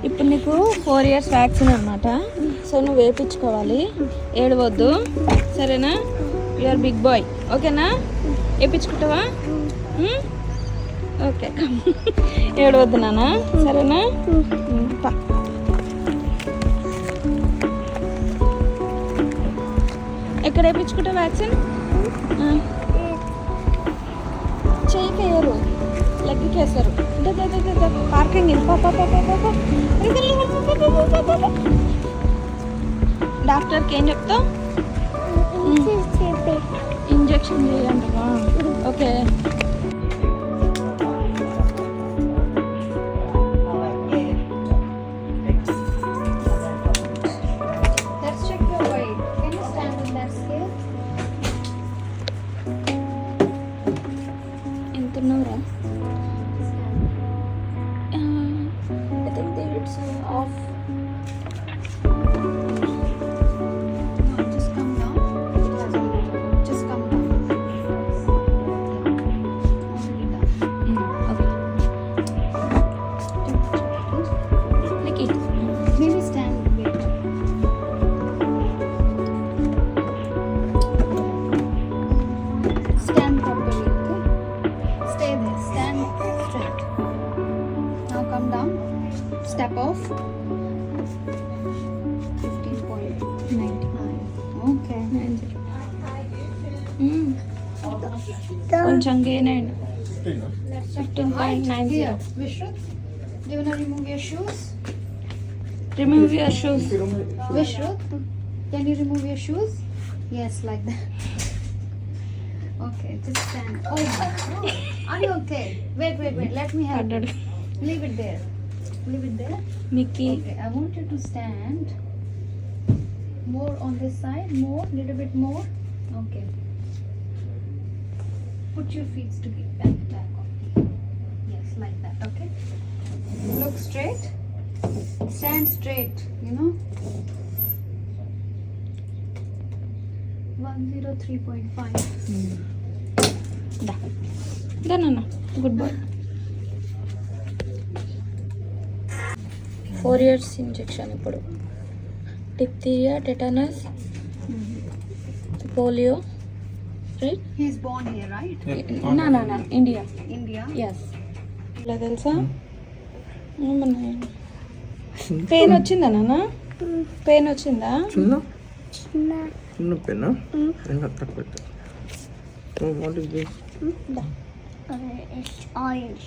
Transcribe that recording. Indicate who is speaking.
Speaker 1: ఇప్పుడు నీకు 4 years vaccine అనమాట. సో నువ్వు వేయించుకోవాలి, ఏడవద్దు సరేనా? యూఆర్ బిగ్ బాయ్ ఓకేనా? వేయించుకుంటావా? ఓకే ఏడవద్దు నాన్న సరేనా? ఎక్కడ వేయించుకుంటావు వ్యాక్సిన్? చేయకేయరు, లెగ్కి వేస్తారు. పార్కింగ్ డాక్టర్కి ఏం చెప్తావు? ఇంజెక్షన్ చేయండి. ఓకే ఎంతున్నారా? Step off 15.99. Okay. కొంచెం గెయిన్ అయ్యండి. 15.90.
Speaker 2: Vishruth, do you want to remove your shoes?
Speaker 1: Remove your shoes.
Speaker 2: Vishruth, can you remove your shoes? Yes, like that. Okay, just stand. Oh, are you okay? Wait. Let me help you. Leave it there.
Speaker 1: Mickey.
Speaker 2: Okay, I want you to stand more on this side, little bit more. Okay. Put your feet to get back on. Yes, like that. Okay. Look straight. Stand straight. 103.5.
Speaker 1: Done. Good boy. 4 years injection. ఇప్పుడు diphtheria, tetanus, polio. Right?
Speaker 2: He is born here, right?
Speaker 1: నా India.
Speaker 2: Yes.
Speaker 1: ఇలా తెలుసా? Pain వచ్చిందా నాన్న? Pain వచ్చిందా?
Speaker 3: చిన్న pen తక్కువ.
Speaker 4: It's orange.